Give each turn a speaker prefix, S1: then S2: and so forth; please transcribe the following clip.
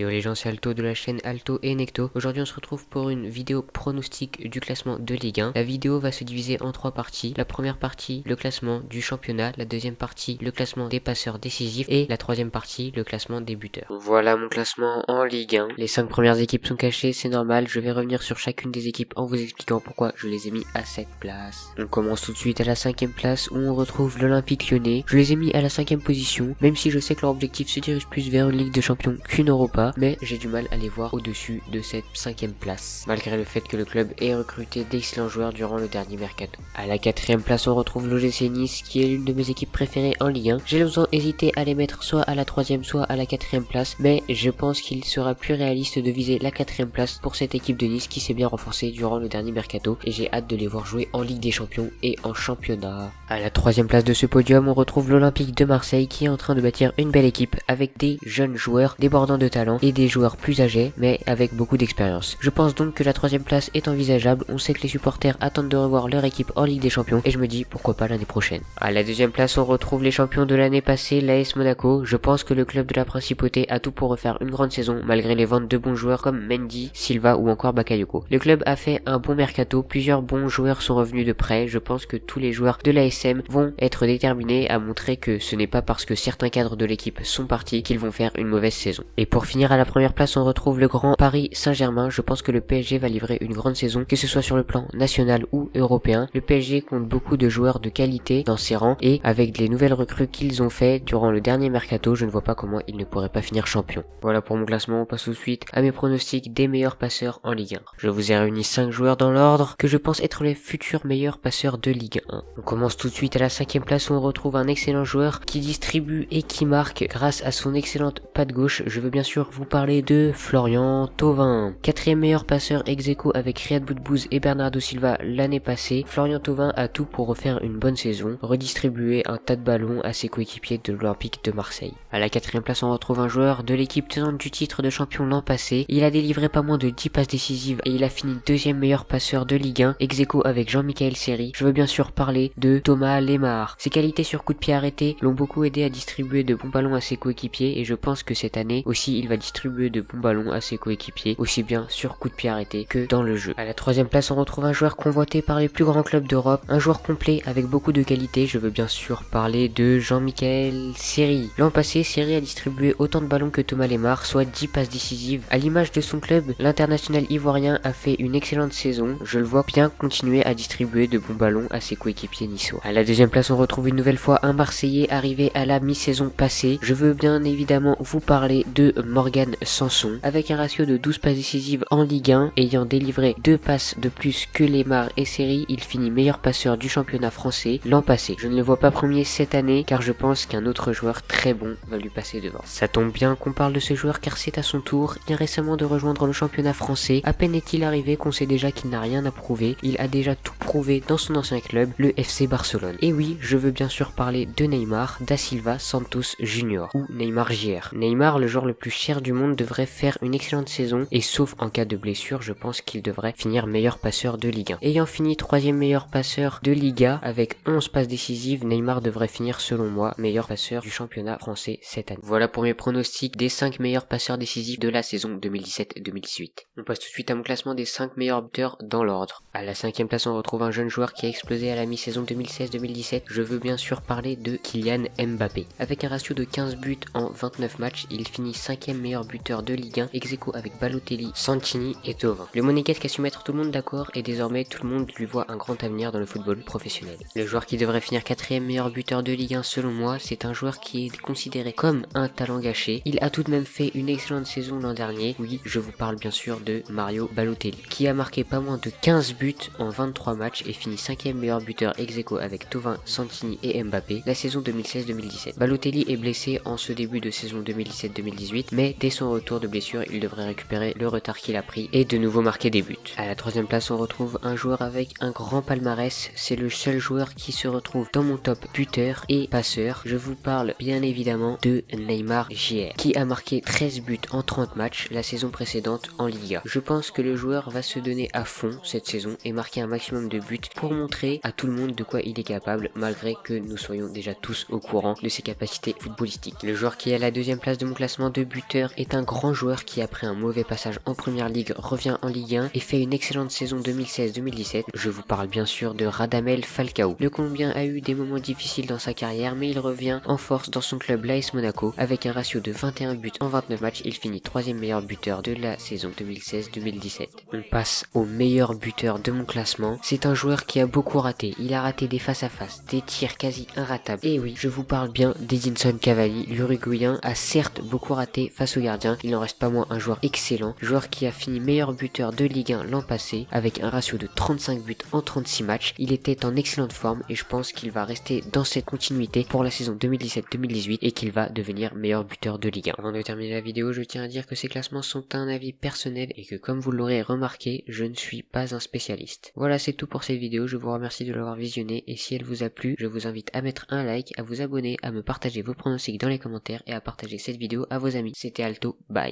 S1: Yo les gens, c'est Alto de la chaîne Alto et Necto. Aujourd'hui on se retrouve pour une vidéo pronostic du classement de Ligue 1. La vidéo va se diviser en trois parties. La première partie, le classement du championnat. La deuxième partie, le classement des passeurs décisifs. Et la troisième partie, le classement des buteurs. Voilà mon classement en Ligue 1. Les 5 premières équipes sont cachées, c'est normal. Je vais revenir sur chacune des équipes en vous expliquant pourquoi je les ai mis à cette place. On commence tout de suite à la 5ème place où on retrouve l'Olympique Lyonnais. Je les ai mis à la 5ème position, même si je sais que leur objectif se dirige plus vers une Ligue des Champions qu'une Europa. Mais j'ai du mal à les voir au-dessus de cette 5ème place, malgré le fait que le club ait recruté d'excellents joueurs durant le dernier mercato. À la 4ème place on retrouve l'OGC Nice, qui est l'une de mes équipes préférées en Ligue 1. J'ai longtemps hésité à les mettre soit à la 3ème soit à la 4ème place, mais je pense qu'il sera plus réaliste de viser la 4ème place pour cette équipe de Nice qui s'est bien renforcée durant le dernier mercato, et j'ai hâte de les voir jouer en Ligue des Champions et en championnat. À la 3ème place de ce podium on retrouve l'Olympique de Marseille, qui est en train de bâtir une belle équipe avec des jeunes joueurs débordants de talent et des joueurs plus âgés mais avec beaucoup d'expérience. Je pense donc que la 3ème place est envisageable. On sait que les supporters attendent de revoir leur équipe en Ligue des Champions et je me dis pourquoi pas l'année prochaine. À la 2ème place on retrouve les champions de l'année passée, l'AS Monaco. Je pense que le club de la Principauté a tout pour refaire une grande saison malgré les ventes de bons joueurs comme Mendy, Silva ou encore Bakayoko. Le club a fait un bon mercato, plusieurs bons joueurs sont revenus de prêt. Je pense que tous les joueurs de l'ASM vont être déterminés à montrer que ce n'est pas parce que certains cadres de l'équipe sont partis qu'ils vont faire une mauvaise saison. Et pour finir à la première place on retrouve le grand Paris Saint-Germain. Je pense que le PSG va livrer une grande saison, que ce soit sur le plan national ou européen. Le PSG compte beaucoup de joueurs de qualité dans ses rangs et avec les nouvelles recrues qu'ils ont fait durant le dernier mercato, je ne vois pas comment ils ne pourraient pas finir champion. Voilà pour mon classement, on passe tout de suite à mes pronostics des meilleurs passeurs en Ligue 1. Je vous ai réuni 5 joueurs dans l'ordre que je pense être les futurs meilleurs passeurs de Ligue 1. On commence tout de suite à la 5ème place où on retrouve un excellent joueur qui distribue et qui marque grâce à son excellente patte gauche. Je veux bien sûr vous parler de Florian Thauvin. 4ème meilleur passeur ex-aequo avec Riyad Boudbouz et Bernardo Silva l'année passée. Florian Thauvin a tout pour refaire une bonne saison, redistribuer un tas de ballons à ses coéquipiers de l'Olympique de Marseille. À la 4ème place on retrouve un joueur de l'équipe tenante du titre de champion l'an passé. Il a délivré pas moins de 10 passes décisives et il a fini 2ème meilleur passeur de Ligue 1, ex-aequo avec Jean-Michel Seri. Je veux bien sûr parler de Thomas Lemar. Ses qualités sur coup de pied arrêté l'ont beaucoup aidé à distribuer de bons ballons à ses coéquipiers et je pense que cette année aussi il va distribuer de bons ballons à ses coéquipiers, aussi bien sur coup de pied arrêté que dans le jeu. À la 3ème place on retrouve un joueur convoité par les plus grands clubs d'Europe, un joueur complet avec beaucoup de qualité. Je veux bien sûr parler de Jean-Michel Seri. L'an passé, Seri a distribué autant de ballons que Thomas Lemar, soit 10 passes décisives. À l'image de son club, l'international ivoirien a fait une excellente saison. Je le vois bien continuer à distribuer de bons ballons à ses coéquipiers niçois. À la 2ème place on retrouve une nouvelle fois un Marseillais arrivé à la mi-saison passée. Je veux bien évidemment vous parler de Morgan Sanson, avec un ratio de 12 passes décisives en Ligue 1, ayant délivré 2 passes de plus que Lemar et Seri, il finit meilleur passeur du championnat français l'an passé. Je ne le vois pas premier cette année car je pense qu'un autre joueur très bon va lui passer devant. Ça tombe bien qu'on parle de ce joueur car c'est à son tour, il vient récemment de rejoindre le championnat français. À peine est-il arrivé qu'on sait déjà qu'il n'a rien à prouver, il a déjà tout prouvé dans son ancien club, le FC Barcelone. Et oui, je veux bien sûr parler de Neymar da Silva Santos Junior, ou Neymar JR. Neymar, le joueur le plus cher du monde, devrait faire une excellente saison et sauf en cas de blessure, je pense qu'il devrait finir meilleur passeur de Ligue 1. Ayant fini 3ème meilleur passeur de Liga avec 11 passes décisives, Neymar devrait finir selon moi meilleur passeur du championnat français cette année. Voilà pour mes pronostics des 5 meilleurs passeurs décisifs de la saison 2017-2018. On passe tout de suite à mon classement des 5 meilleurs buteurs dans l'ordre. À la 5ème place on retrouve un jeune joueur qui a explosé à la mi-saison 2016-2017. Je veux bien sûr parler de Kylian Mbappé. Avec un ratio de 15 buts en 29 matchs, il finit 5ème meilleur buteur de Ligue 1, ex-aequo avec Balotelli, Santini et Thauvin. Le monégasque a su mettre tout le monde d'accord et désormais tout le monde lui voit un grand avenir dans le football professionnel. Le joueur qui devrait finir 4ème meilleur buteur de Ligue 1 selon moi, c'est un joueur qui est considéré comme un talent gâché. Il a tout de même fait une excellente saison l'an dernier. Oui, je vous parle bien sûr de Mario Balotelli, qui a marqué pas moins de 15 buts en 23 matchs et finit 5ème meilleur buteur ex-aequo avec Thauvin, Santini et Mbappé la saison 2016-2017. Balotelli est blessé en ce début de saison 2017-2018, mais dès son retour de blessure, il devrait récupérer le retard qu'il a pris et de nouveau marquer des buts. À la 3ème place, on retrouve un joueur avec un grand palmarès. C'est le seul joueur qui se retrouve dans mon top buteur et passeur. Je vous parle bien évidemment de Neymar JR, qui a marqué 13 buts en 30 matchs la saison précédente en Liga. Je pense que le joueur va se donner à fond cette saison et marquer un maximum de buts pour montrer à tout le monde de quoi il est capable, malgré que nous soyons déjà tous au courant de ses capacités footballistiques. Le joueur qui est à la 2ème place de mon classement de buteur joueur est un grand joueur qui, après un mauvais passage en première ligue, revient en Ligue 1 et fait une excellente saison 2016-2017. Je vous parle bien sûr de Radamel Falcao. Le Colombien a eu des moments difficiles dans sa carrière, mais il revient en force dans son club l'AS Monaco. Avec un ratio de 21 buts en 29 matchs, il finit 3e meilleur buteur de la saison 2016-2017. On passe au meilleur buteur de mon classement. C'est un joueur qui a beaucoup raté. Il a raté des face-à-face, des tirs quasi inratables. Et oui, je vous parle bien d'Edinson Cavani. L'Uruguayen a certes beaucoup raté face au gardien. Il n'en reste pas moins un joueur excellent. Joueur qui a fini meilleur buteur de Ligue 1 l'an passé, avec un ratio de 35 buts en 36 matchs. Il était en excellente forme et je pense qu'il va rester dans cette continuité pour la saison 2017-2018 et qu'il va devenir meilleur buteur de Ligue 1. Avant de terminer la vidéo, je tiens à dire que ces classements sont un avis personnel et que, comme vous l'aurez remarqué, je ne suis pas un spécialiste. Voilà, c'est tout pour cette vidéo. Je vous remercie de l'avoir visionnée et si elle vous a plu, je vous invite à mettre un like, à vous abonner, à me partager vos pronostics dans les commentaires et à partager cette vidéo à vos amis. C'était Alto, bye.